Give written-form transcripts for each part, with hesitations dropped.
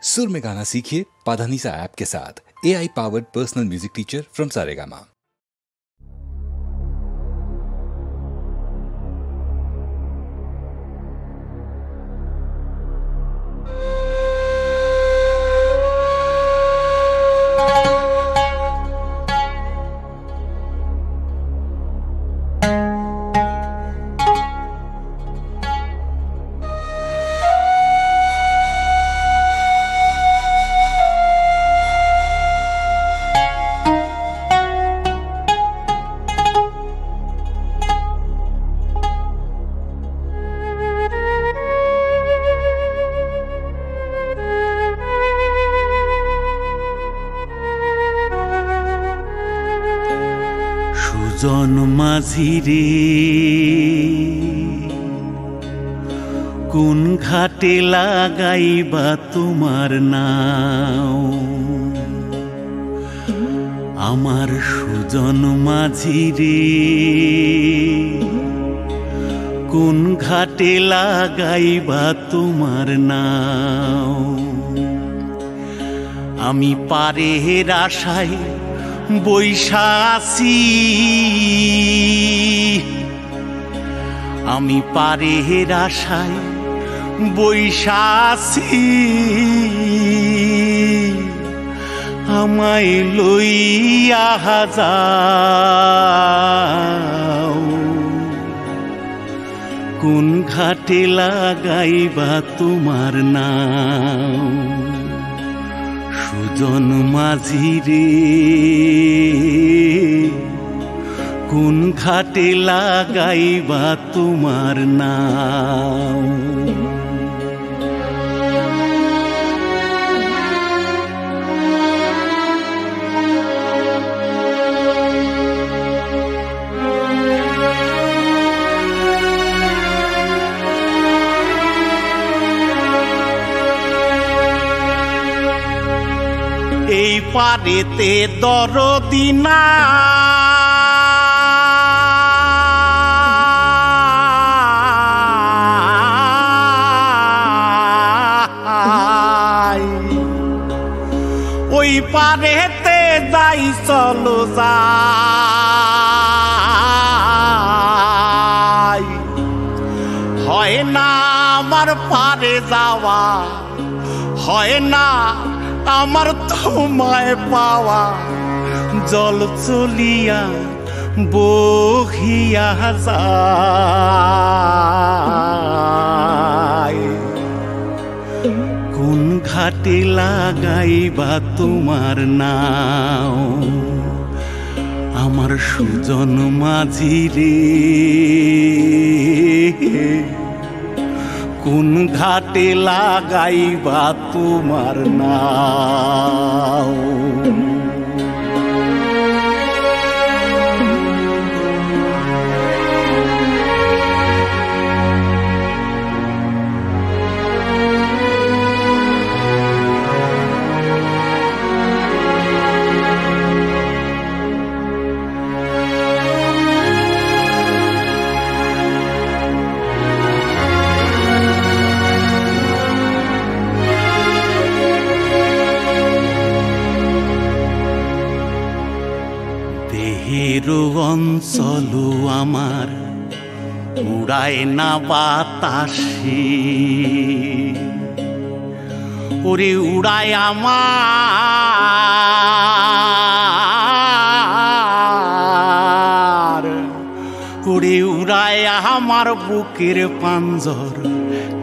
सुर में गाना सीखिए पाधानीसा ऐप के साथ। AI powered personal music teacher from Saregama. সুজন মাঝি রে কোন ঘাটে লাগাইবা তোমার নাও, আমার সুজন মাঝি রে কোন ঘাটে লাগাইবা তোমার নাও। আমি পারের আশায় বৈশা আছি, আমি পারের আশায় বৈশা আছি, আমায় লইয়া যাও কোন ঘাটে লাগাইবা তোমার নাও। সুজন মাঝি রে কোন ঘাটে লাগাইবা তোমার নাও। এই পারেতে দরদি নাই, ওই পারেতে যাই চলো যাই, হয় না আমার পারে যাওয়া, হয় না আমার তোমায় পাওয়া, জল চলিয়া বহিয়া যায় কোন ঘাটে লাগাইবা তোমার নাও। আমার সুজন মাঝি রে কোন ঘাটে লাগাইবা তোমার নাও। দেহেরো অঞ্চল আমার উড়ায় না বাতাসে, ওরে উড়ায় আমার, ওরে উড়ায় আমার বুকের পাঞ্জর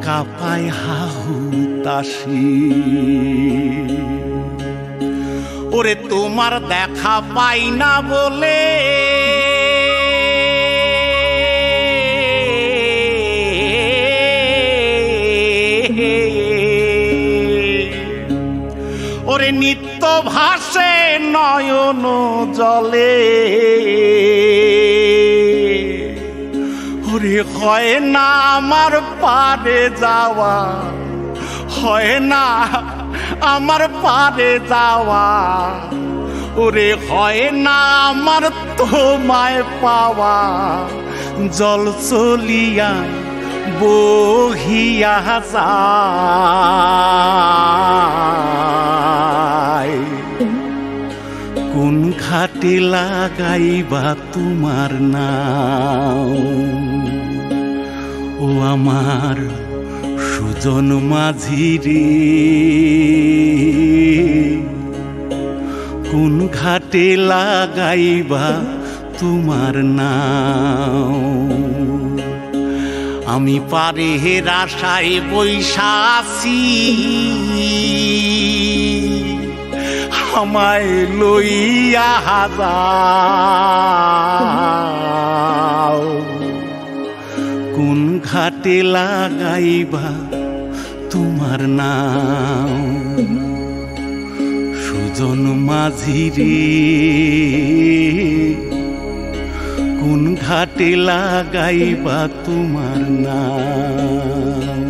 কাঁপায় হাহুতাশি। ওরে তোমার দেখা পাই না বলে ওরে নিত্য ভাসে নয়ন জলে, ওরে হয় না আমার পারে যাওয়া, হয় না আমার পারে যাওয়া, ওরে হয় না আমার তোমায় পাওয়া, জল চলিয়া বহিয়া যায় ঘাটে লাগাইবা তোমার নাম ও আমার সুজন মাঝি রে কোন ঘাটে লাগাইবা তোমার নাম আমি পারে আশায় বৈশাসী আমায় লইয়া যাও কোন ঘাটে লাগাইবা তোমার নাম সুজন মাঝি রে কোন ঘাটে লাগাইবা তোমার নাম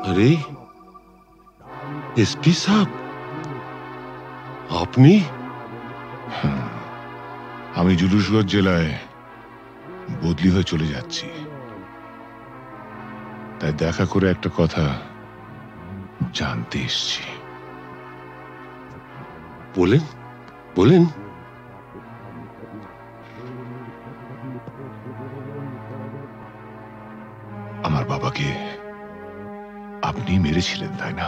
अरे एसपी साहब আপনি আমি জুলুসগঞ্জ জেলায় বদলি হয়ে চলে যাচ্ছি তাই দেখা করে একটা কথা জানতে এসেছি বলেন বলেন আমার বাবাকে আপনি মেরেছিলেন তাই না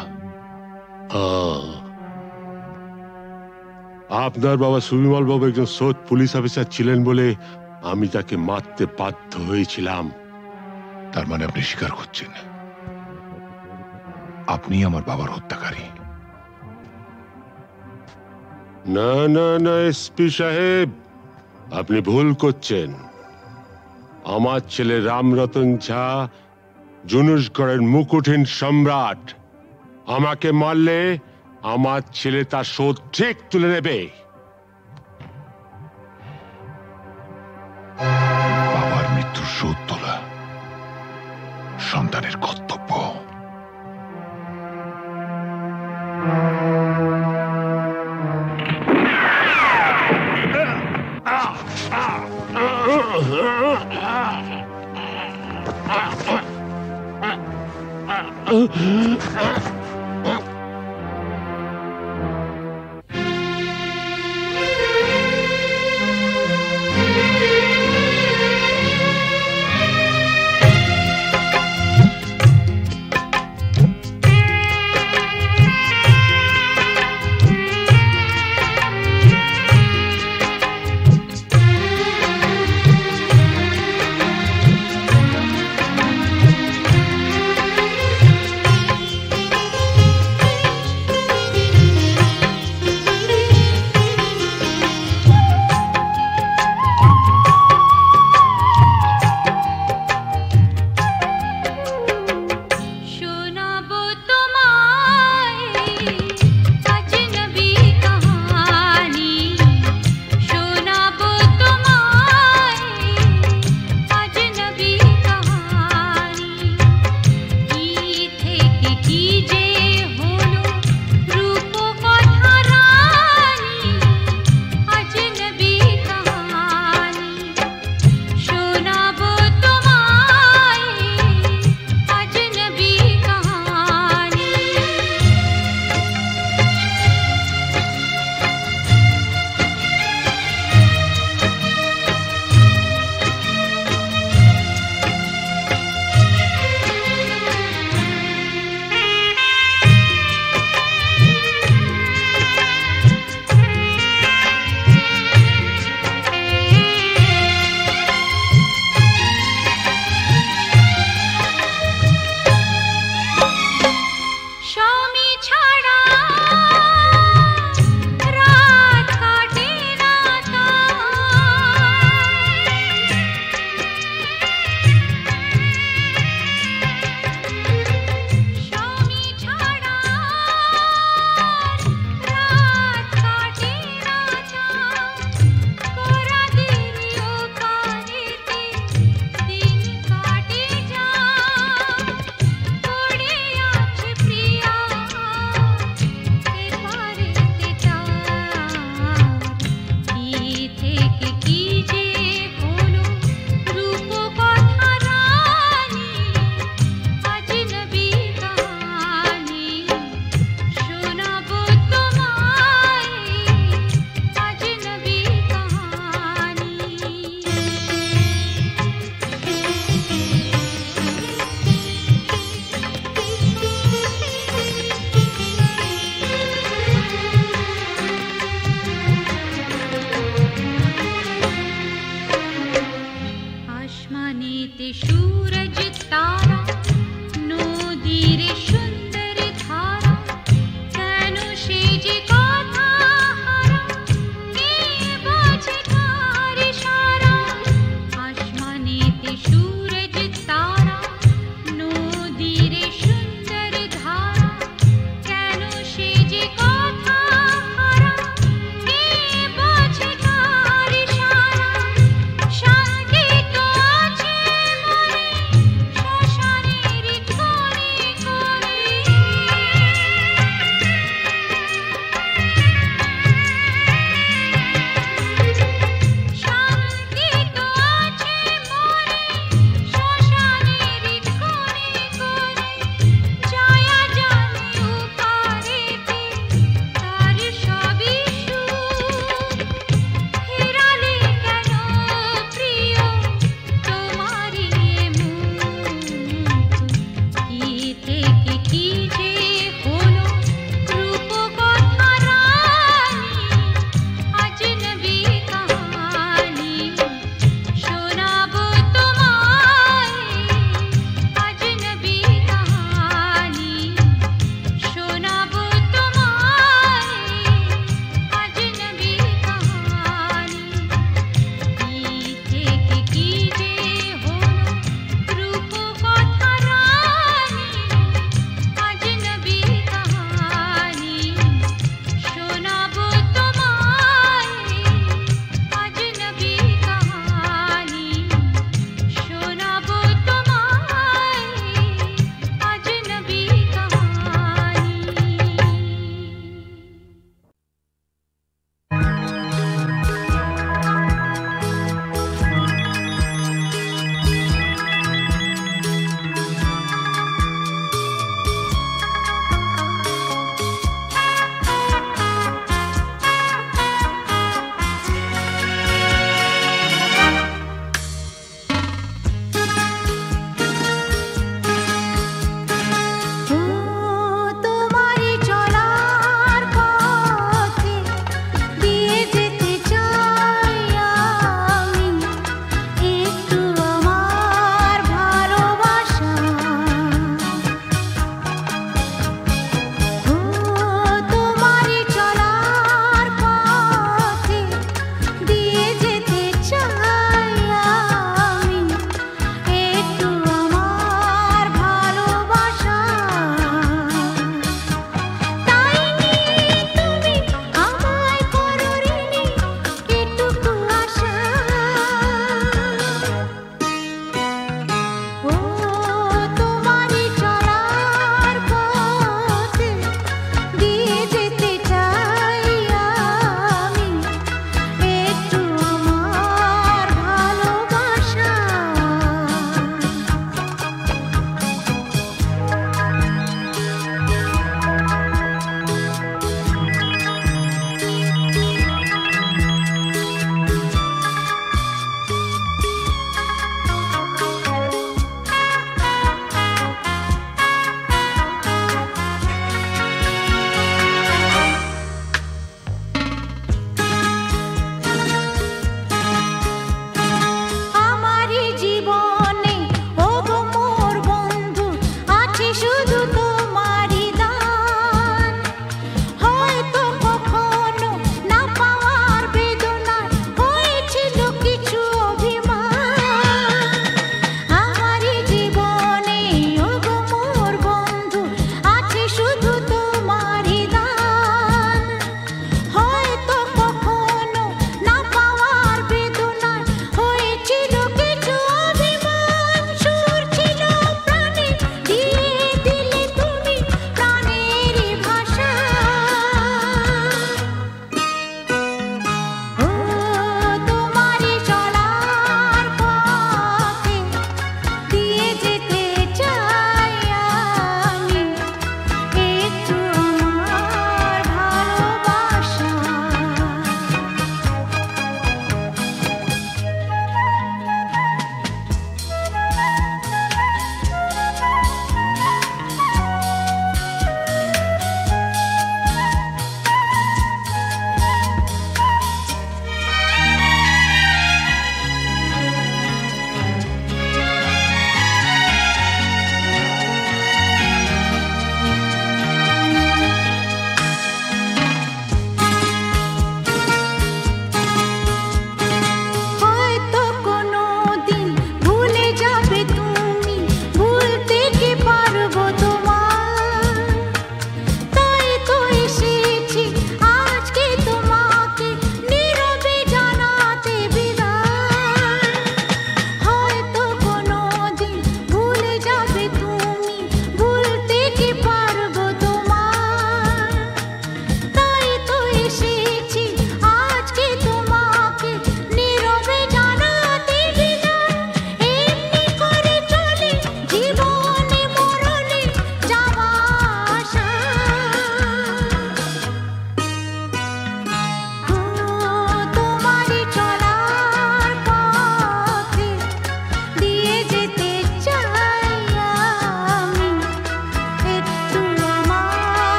আপনার বাবা সুবিমল বাবু একজন সৎ পুলিশ অফিসার ছিলেন বলে আমি তাকে মারতে বাধ্য হয়েছিলাম তার মানে আপনি স্বীকার করছেন আপনি আমার বাবার হত্যাকারী না না না এসপি সাহেব আপনি ভুল করছেন আমার ছেলে রামরতন ঝা জুনুসগড়ের মুকুটহীন সম্রাট আমাকে মারলে আমার ছেলে তার শোধ ঠিক তুলে নেবে বাবার মৃত্যুর শোধ তোলা সন্তানের কর্তব্য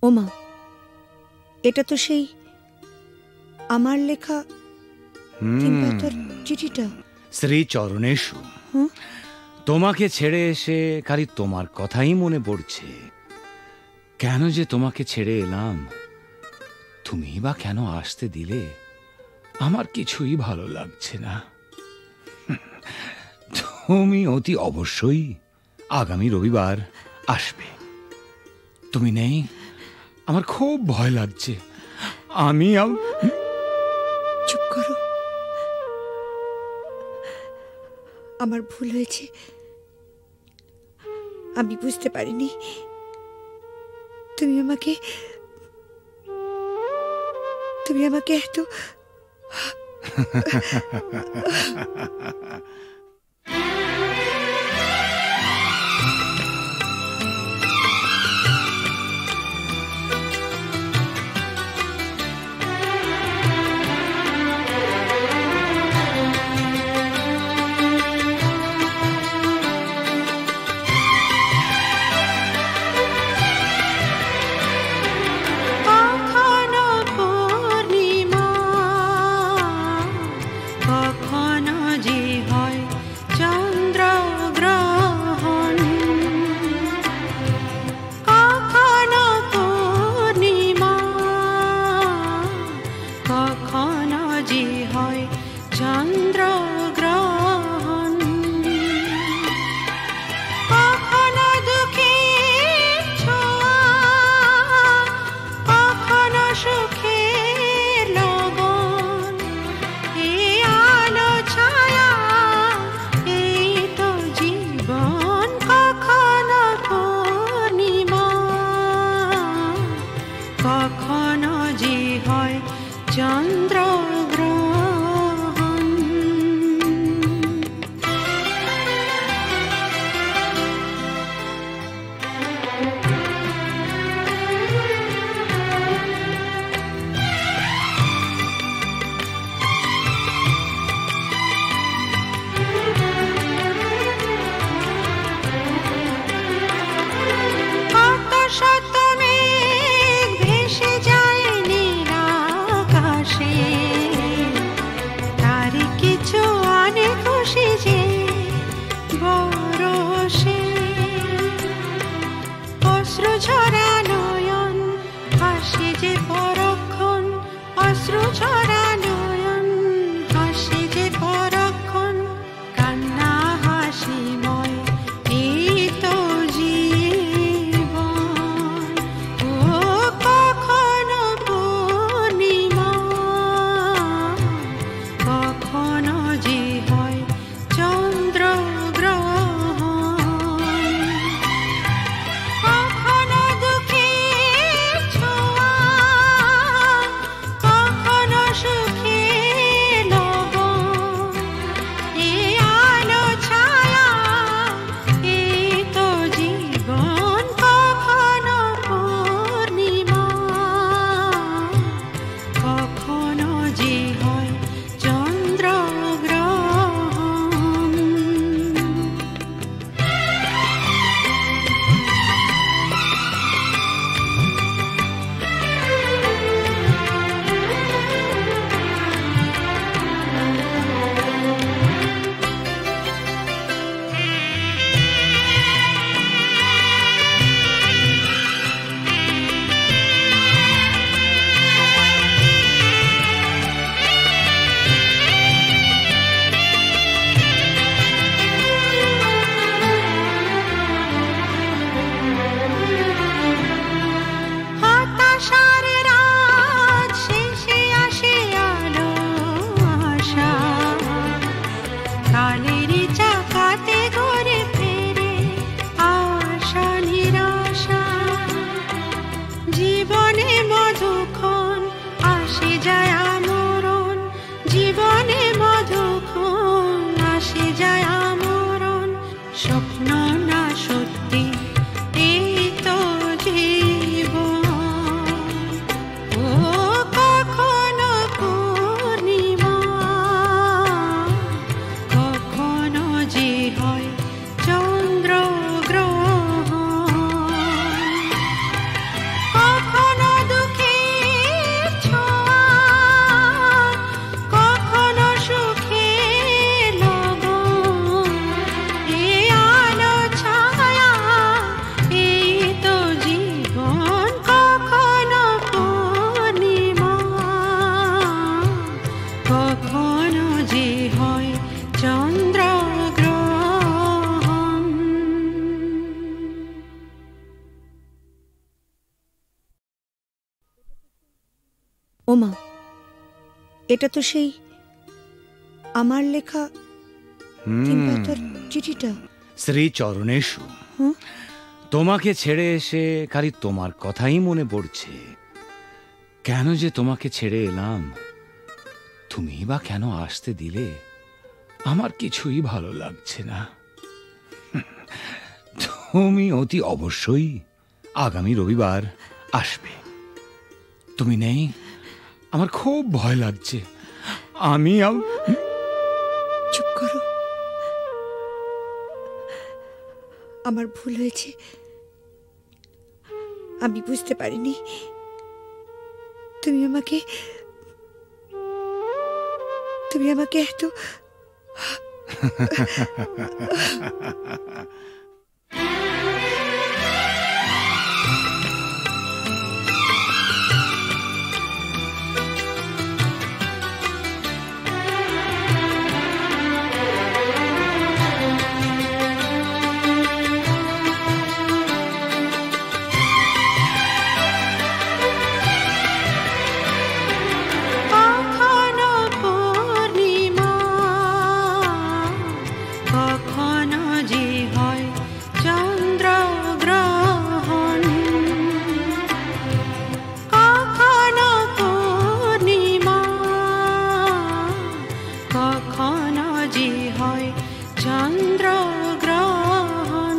ওমা, এটা তো সেই আমার লেখা তিন পাতার চিঠিটা। শ্রী চরণেশু, তোমাকে ছেড়ে এসে খালি তোমার কথাই মনে পড়ছে। কেন যে তোমাকে ছেড়ে এলাম, তুমি বা কেন আসতে দিলে, আমার কিছুই ভালো লাগছে না। তুমি অতি অবশ্যই আগামী রবিবার আসবে। তুমি নেই, আমার খুব ভয় লাগছে। আমি চুপ করো, আমার ভুল হয়েছে। আমি বুঝতে পারিনি তুমি আমাকে এত চন্দ্র গ্রহণ ওমা, এটা তো সেই আমার লেখা চিঠিটা। শ্রী চরণেশু, তোমাকে ছেড়ে এসে খালি তোমার কথাই মনে পড়ছে। কেন যে তোমাকে ছেড়ে এলাম, তুমি বা কেন আসতে দিলে, আমার কিছুই ভালো লাগছে না। তুমি অতি অবশ্যই আগামী রবিবার আসবে। তুমি নেই, আমার খুব ভয় লাগছে। আমি চুপ করো, আমার ভুল হয়েছে। আমি বুঝতে পারিনি তুমি আমাকে এত চন্দ্র গ্রহণ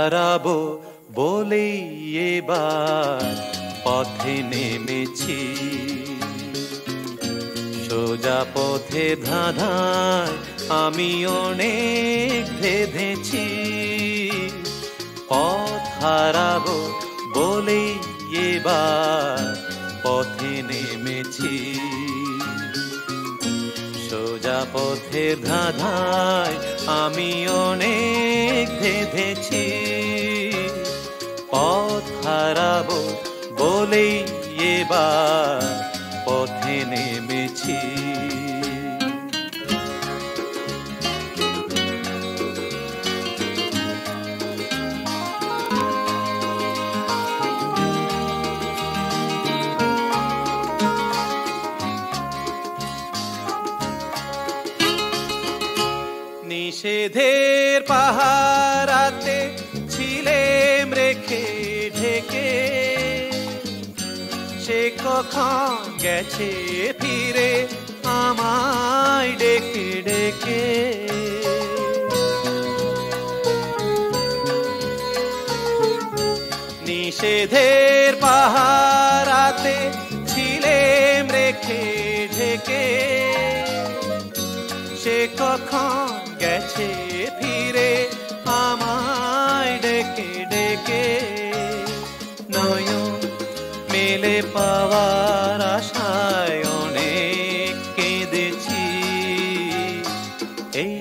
হারাবো বলেই এবার পথে নেমেছি, সোজা পথে ধাঁধায় আমি অনেক ভেবেছি। পথ হারাবো বলেই এবার পথে নেমেছি, সোজা পথের ধাঁধায় আমি অনেক ভেবেছি। পথ হারাবো বলেই এবার পথে নেমেছি। নিষেধের পাহারাতে ছিলেম রেখে ঢেকে, সে কখন গেছে ফিরে আমায় ডেকে ডেকে। নিষেধের পাহারাতে ছিলেম রেখে ঢেকে, সে কখন গেছে ফিরে আমায় ডেকে ডেকে। নয়ন মেলে পাওয়ার আশায় অনেক কেঁদেছি, এই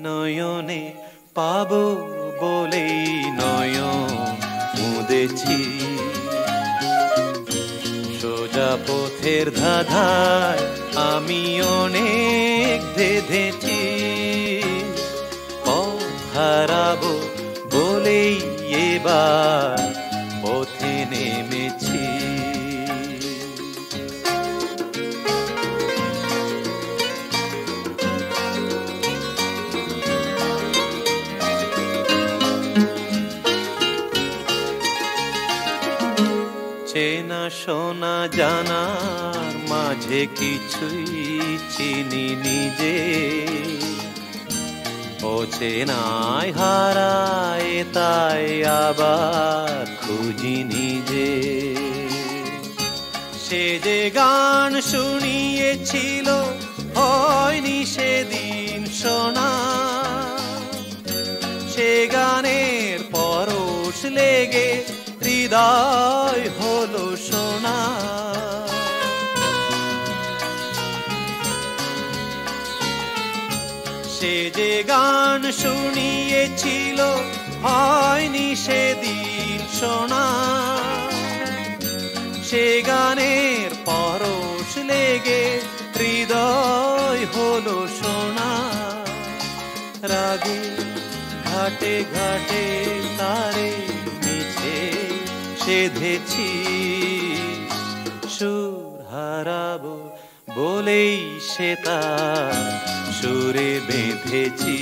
নয়নে পাবো বলেই নয়ন মুদেছি। সোজা পথের ধাঁধায় আমি অনেক ভেবেছি, পথ হারাবো বলেই এবার পথে নেমেছি। চেনা শোনা জানার মাঝে কিছুই চিনি নিজে, অচেনায় হারায় তাই আবার খুঁজি নিজে। সে যে গান শুনিয়েছিল হয়নি সেদিন শোনা, সে গানের পরশ লেগে হৃদয় হলো সোনা। সে যে গান শুনিয়েছিল হয়নি সেদিন শোনা, সে গানের পরশ লেগে হৃদয় হলো সোনা। রাগে ঘাটে ঘাটে তারে মিছে সেধেছি, সুর হারাবো বলেই সে তার সুরে বেঁধেছি।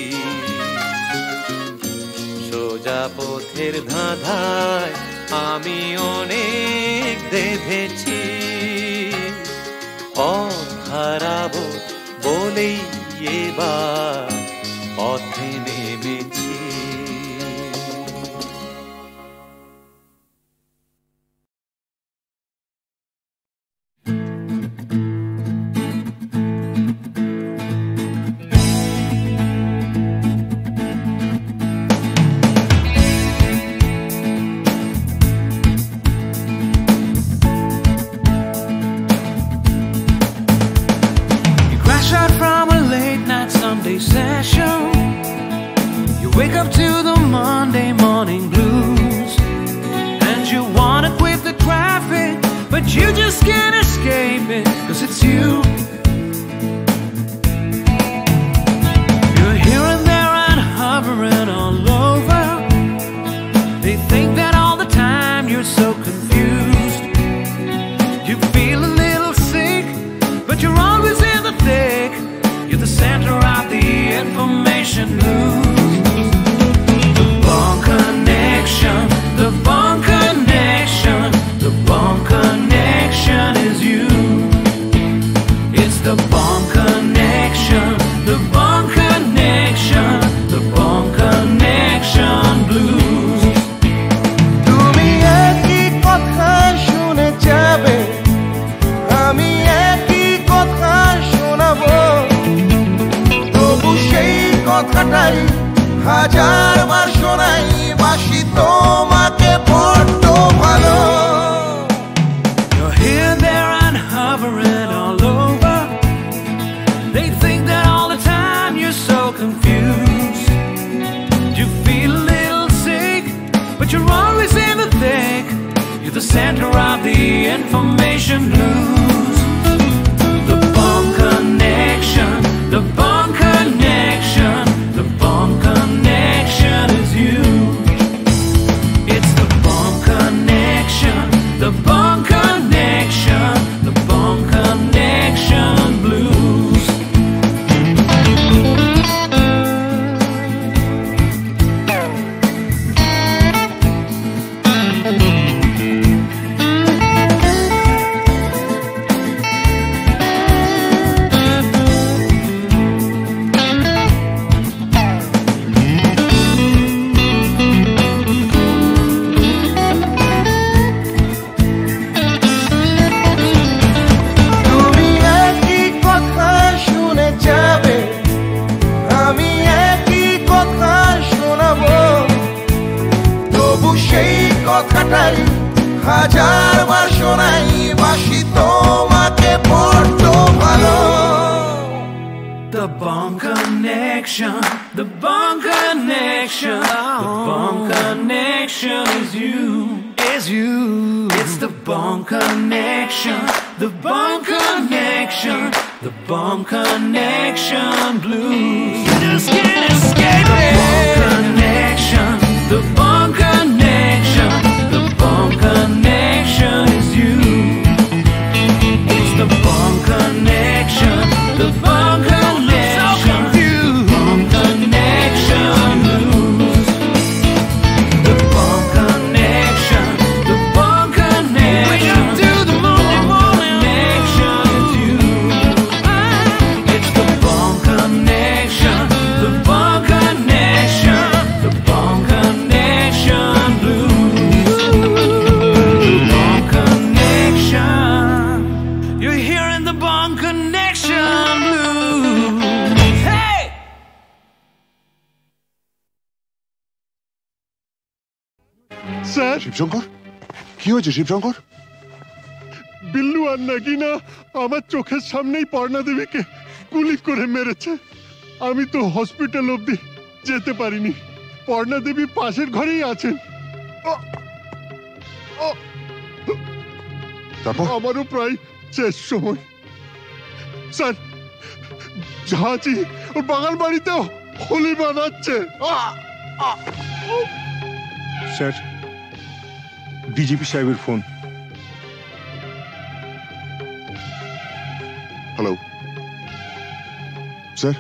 সোজা পথের ধাঁধায় আমি অনেক ভেবেছি, পথ হারাবো বলেই এবার পথে নেমেছি। Session. You wake up to the Monday morning blues, and you wanna quit the traffic, but you just can't escape it, 'cause it's you. You're here and there and hovering all over. They think that all the time you're so confused. You feel a little sick, but you're always in the thick. You're the center of the information news. The Bond Connection, the Bond Connection, the Bond Connection is you. It's the Bond Connection, the Bond Connection, the Bond Connection blues. কথাটাই হাজার বার শোনাই বাসি তোমাকে বড্ড ভালো You're here, there, and hovering all over. They think that all the time you're so confused. You feel a little sick, but you're always in the thick. You're the center of the information blues. The bomb connection, the bomb connection, the bomb connection is you. It's the bomb connection, the bomb connection, the bomb connection blues. তুমি একই কথা শুনে যাবে আমি একই কথা শোনাবো তবু সেই কথাটাই হাজার বার শোনাই বাসি তোমাকে বড্ড ভালো The bomb connection, the bomb connection, the bomb connection is you, is you. It's the bomb connection, the bomb connection, the bomb connection blues. You just can't escape it. The bomb connection, the bomb connection, the bomb connection is you. It's the bomb connection, the bomb connection, bomb connection blues. The bomb connection, the bomb connection. Wake up to the morning connection is you. It's the bomb connection, the bomb connection, the bomb connection blues. The bomb connection. You're hearing the bomb connection blues. Hey! Sir Shivshankar কি হয়েছে শিবশঙ্কর বিল্লু আর নাগিনা আমার চোখের সামনেই পর্ণা দেবীকে গুলি করে মেরেছে আমি তো হসপিটাল অবধি যেতে পারিনি পর্ণা দেবী পাশের ঘরেই আছেন তারপর আমারও প্রায় শেষ সময় স্যার ঝাঁচি ওর বাগান বাড়িতেও হোলি বানাচ্ছে স্যার ডিজিপি সাহেবের ফোন হ্যালো স্যার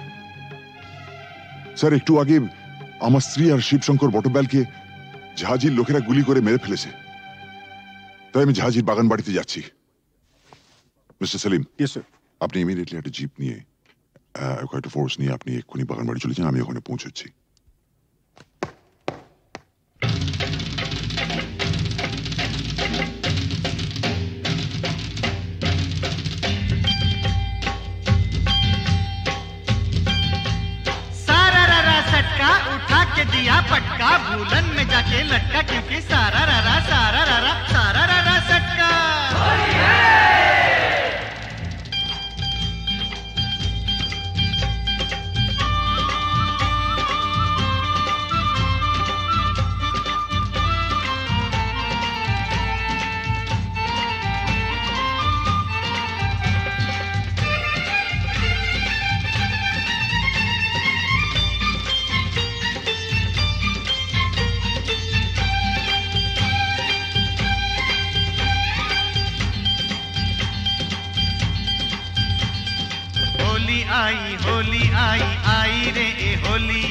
স্যার একটু আগে আমার স্ত্রী আর শিবশঙ্কর বটব্যালকে জাহাজির লোকেরা গুলি করে মেরে ফেলেছে তাই আমি জাহাজির বাগান বাড়িতে যাচ্ছি মিস্টার সেলিম আপনি ইমিডিয়েটলি একটা জিপ নিয়ে কয়েকটা ফোর্স নিয়ে আপনি এক্ষুনি বাগান বাড়ি চলে যান আমি ওখানে পৌঁছচ্ছি उठा के दिया पटका भूलन में जाके लटका क्योंकि सारा रारा सटका होली आई आई रे ए होली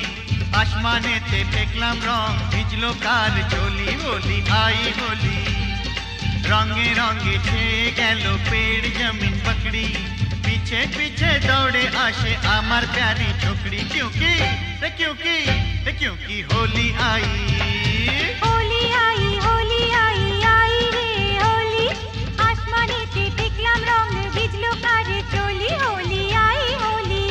आसमाने ते फेंकलाम रंग भिजलो काल चोली होली आई होली रंगे रंगे छेए गेलो पेड़ जमीन पकड़ी पीछे पीछे दौड़े आशे आमार प्यारी छोकरी क्योंकि होली आई आई रे होली आसमाने ते फेंकलाम रंग भिजलो काल चोली होली आई होली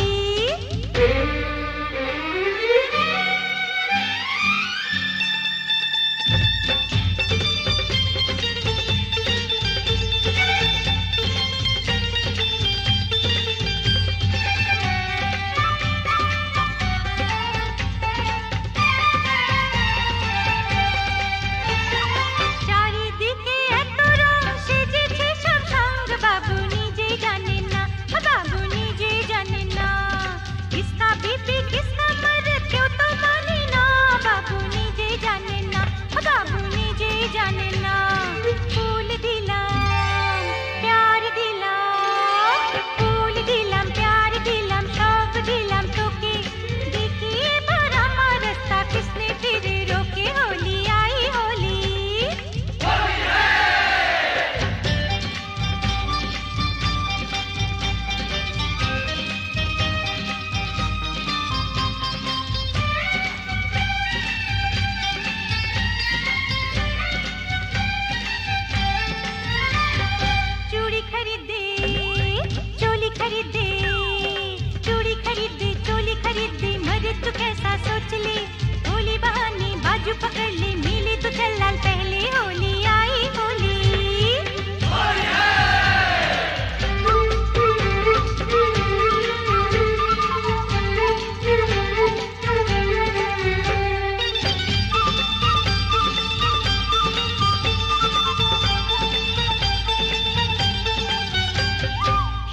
पकड़ ले मिले तो चल लाल पहले होली आई होली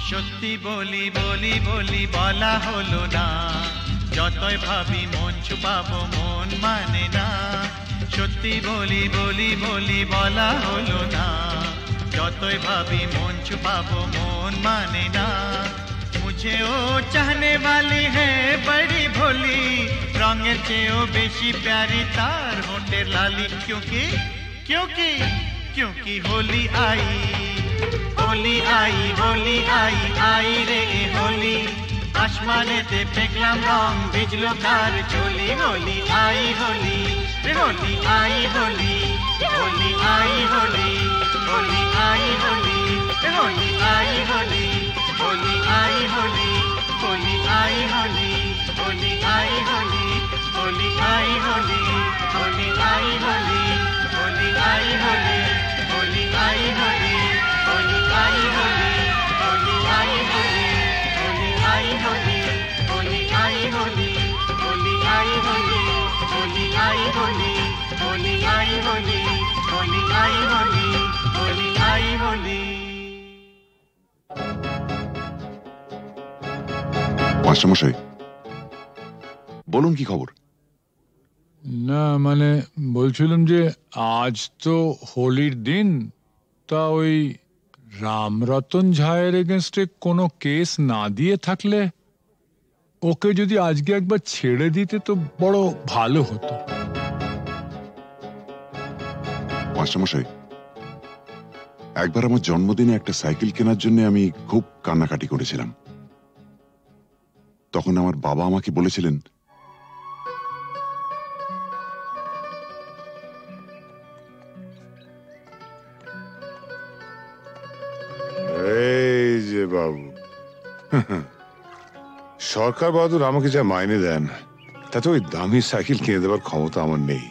সত্যি বলি বলি বলি বলা হলো না যতই ভাবি মন ছুপাবো মন মানে না সত্যি বলি বলি বলি বলা হলো না যতই ভাবি মন ছুপাবো মন মানে না मुझे ओ चाहने वाली है बड़ी भोली रंगेर चेयो बेशी प्यारी तार होठेर लाली क्योंकि क्योंकि क्योंकि होली आई होली आई होली आई आई रे होली आसमानेते फेंकलाम रंग भिजलो तार चोली होली आई होली रे होली आई होली होली आई होली होली आई होली रे होली आई होली होली आई होली होली आई होली होली आई होली होली आई होली होली आई होली होली आई होली होली आई होली होली आई होली होली आई होली होली आई होली होली आई होली होली आई होली होली आई होली होली आई होली होली आई होली होली आई होली মাস্টারমশাই বলুন কি খবর? না মানে বলছিলাম যে আজ তো হোলির দিন তা ওই রামরতন ঝায়ের এগেনস্টে কোনো কেস না দিয়ে থাকলে ওকে যদি আজকে একবার ছেড়ে দিতে তো বড় ভালো হতো। মাস্টারমশাই একবার আমার জন্মদিনে একটা সাইকেল কেনার জন্য আমি খুব কান্নাকাটি করেছিলাম। তখন আমার বাবা আমাকে বলেছিলেন এই যে বাবু সরকার বাহাদুর আমাকে যা মাইনে দেন তাতে ওই দামি সাইকেল কিনে দেবার ক্ষমতা আমার নেই।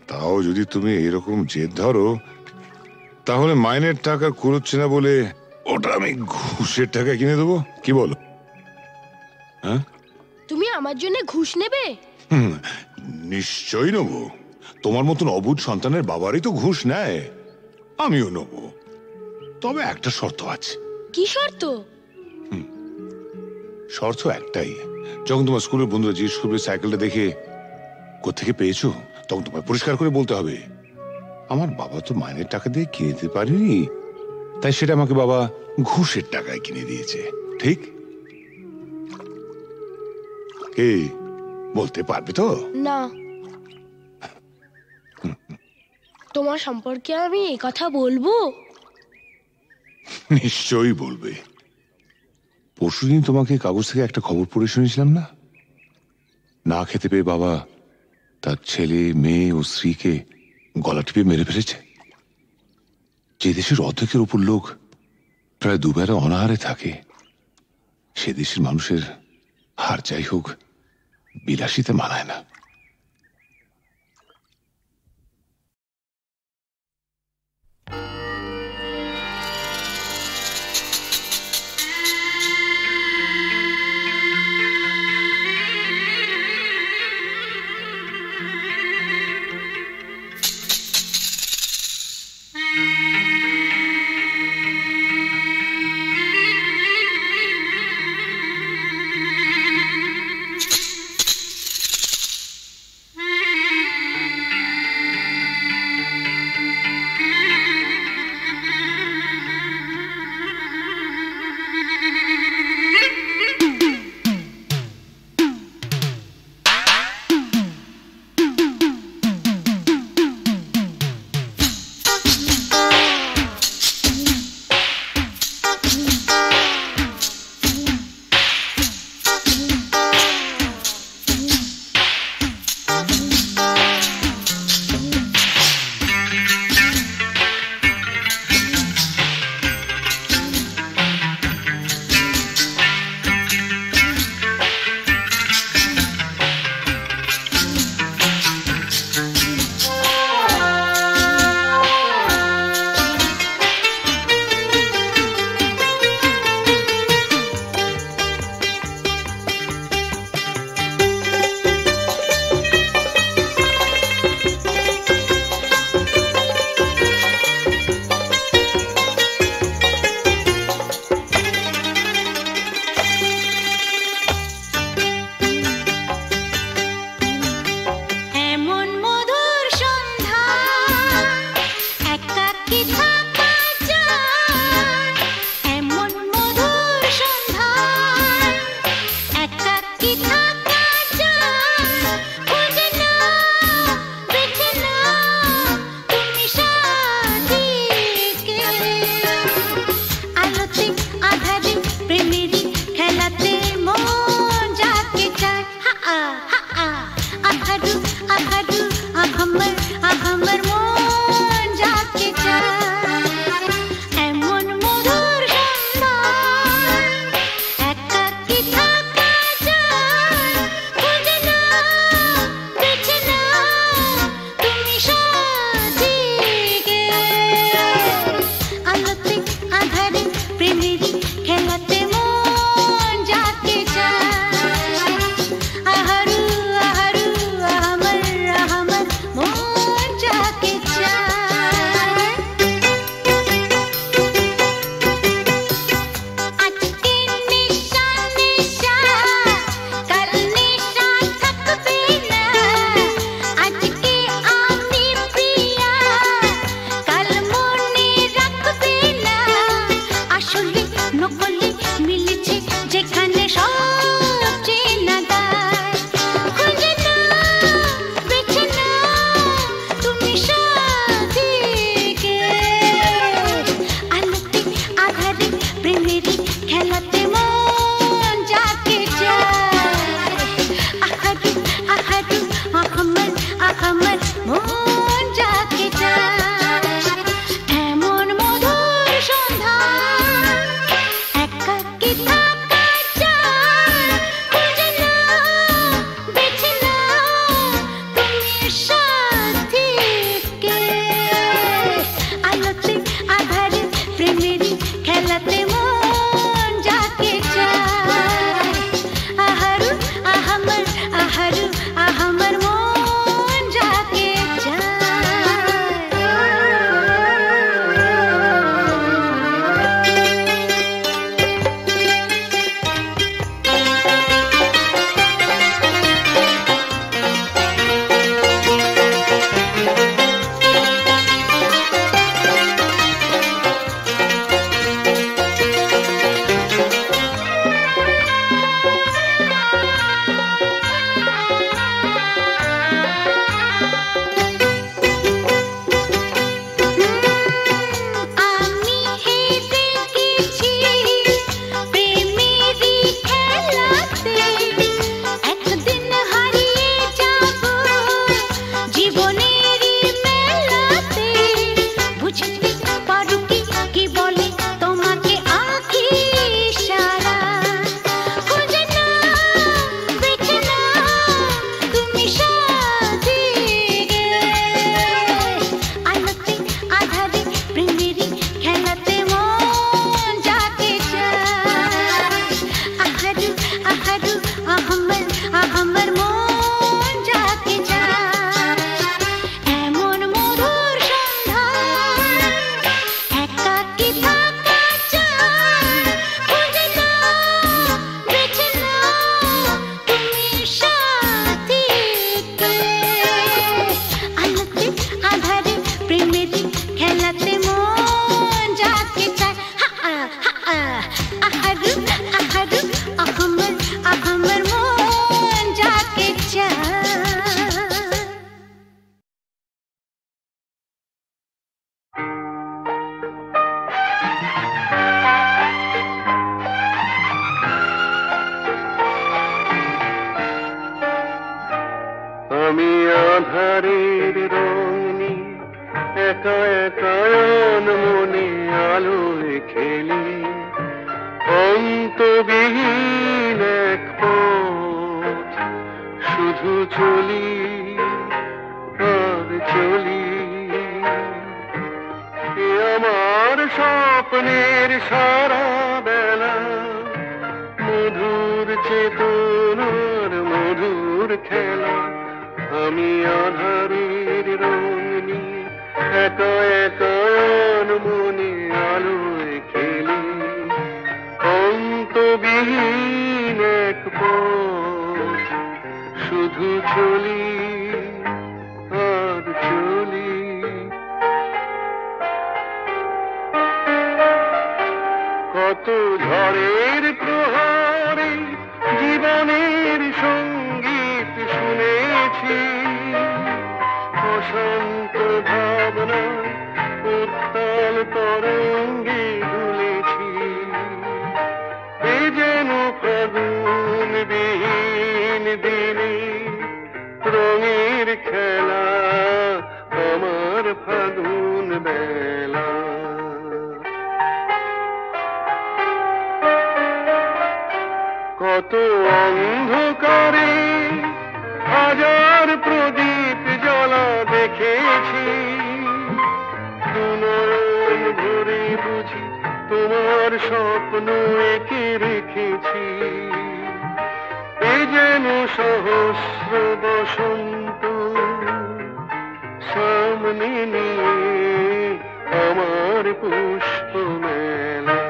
তাও যদি তুমি এরকম জেদ ধরো তাহলে মাইনের টাকা কুড়োচ্ছে না বলে ওটা আমি ঘুষের টাকা কিনে দেবো, কি বলো? হ্যাঁ তুমি আমার জন্য ঘুষ নেবে? নিশ্চয়ই নেবো। তোমার মতন অবুঝ সন্তানের বাবারই তো ঘুষ নেয়, আমিও নেবো। তবে একটা শর্ত আছে। কি শর্ত? শর্ত একটাই, যখন তোমার স্কুলের বন্ধুরা জিজ্ঞেস করবে সাইকেলটা দেখে কোত্থেকে পেয়েছো, তখন তোমায় পরিষ্কার করে বলতে হবে আমার বাবা তো মাইনের টাকা দিয়ে কিনে দিতে পারেনি, তাই সেটা আমাকে বাবা ঘুষের টাকায় কিনে দিয়েছে। ঠিক? কি বলতে পারবে তো? না। তোমার সম্পর্কে আমি এই কথা বলবো? নিশ্চয়ই বলবে। পরশুদিন তোমাকে কাগজ থেকে একটা খবর পড়ে শুনেছিলাম না, না খেতে পেয়ে বাবা তার ছেলে মেয়ে ও স্ত্রীকে গলা টিপে মেরে ফেলেছে। যে দেশের অর্ধেকের উপর লোক প্রায় দুবেলা অনাহারে থাকে, সে দেশের মানুষের হার যাই হোক বিলাসিতে মানায় না। মনে সব চেনা দায় খুঁজে না বেছে না তুমি সাথীকে আলোতে আধারে প্রেমেরই খেলাতে মন যাকে চায় আহারু আহারু আহমর আহমর মন যাকে চায় এমন মধুর সন্ধ্যা একাকী থাকা চায় খুঁজে না বেছে না তুমি সাথীকে আলোতে আধারে প্রেমেরই খেলাতে মন যাকে চায় আহারু আহমর আহারু আহমর মন যাকে চায় আমি হেরে গেছি প্রেমেরই খেলাতে একদিন হারিয়ে যাব জীবনেরই মেলাতে বুঝতে পারো কি বলে তোমাকে আঁখি ইশারা খুঁজে না বেছে না তুমি সাথীকে আলোতে আধারে প্রেমেরই খেলাতে মন যাকে চায় আহারু আহারু আহমর আহমর মন যাকে চায় এমন মধুর সন্ধ্যা একাকী থাকা চায় খুঁজে না বেছে না তুমি সাথীকে আলোতে আধারে প্রেমেরই খেলাতে মন যাকে চায় আহারু আহারু আহমর আহমর মন যাকে চায় আমি আধারের রং নিয়ে একা একা মনে আলোয় খেলি অন্তবিহীন এক পথ শুধু চলি আর চলি এ আমার স্বপ্নের সারা বেলা মধুর চেতনার মধুর খেলা আমি আধারের রং নিয়ে একা একা মনে আলোয় খেলি অন্তবিহীন এক পথ শুধু চলি আর চলি কত ঝড়ের প্রহারে জীবনের সঙ্গীত শুনেছি অশান্ত ভাবনা উত্তাল তরঙ্গে দুলেছি এ যেন ফাগুন বিহীন দিনে রঙের খেলা আমার ফাগুন বেলা কত অন্ধকারে হাজার প্রদীপ জ্বলা দেখেছি দুনয়ন ভরে বুঝি তোমার স্বপ্ন এঁকে রেখেছি এ যেন সহস্র বসন্ত সামনে নিয়ে আমার পুষ্প মেলা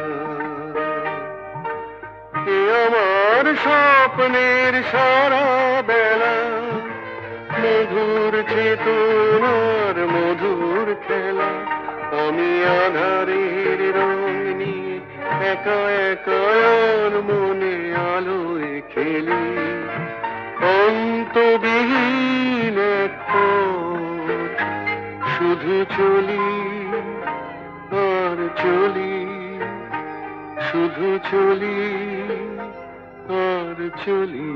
এ আমার স্বপ্নের সারা বেলা মধুর চেতনার মধুর খেলা আমি আধারের রং নিয়ে একা একা মনে আলো খেলি অন্তবিহীন এক পথ, শুধু চলি আর চলি, শুধু চলি আর চলি।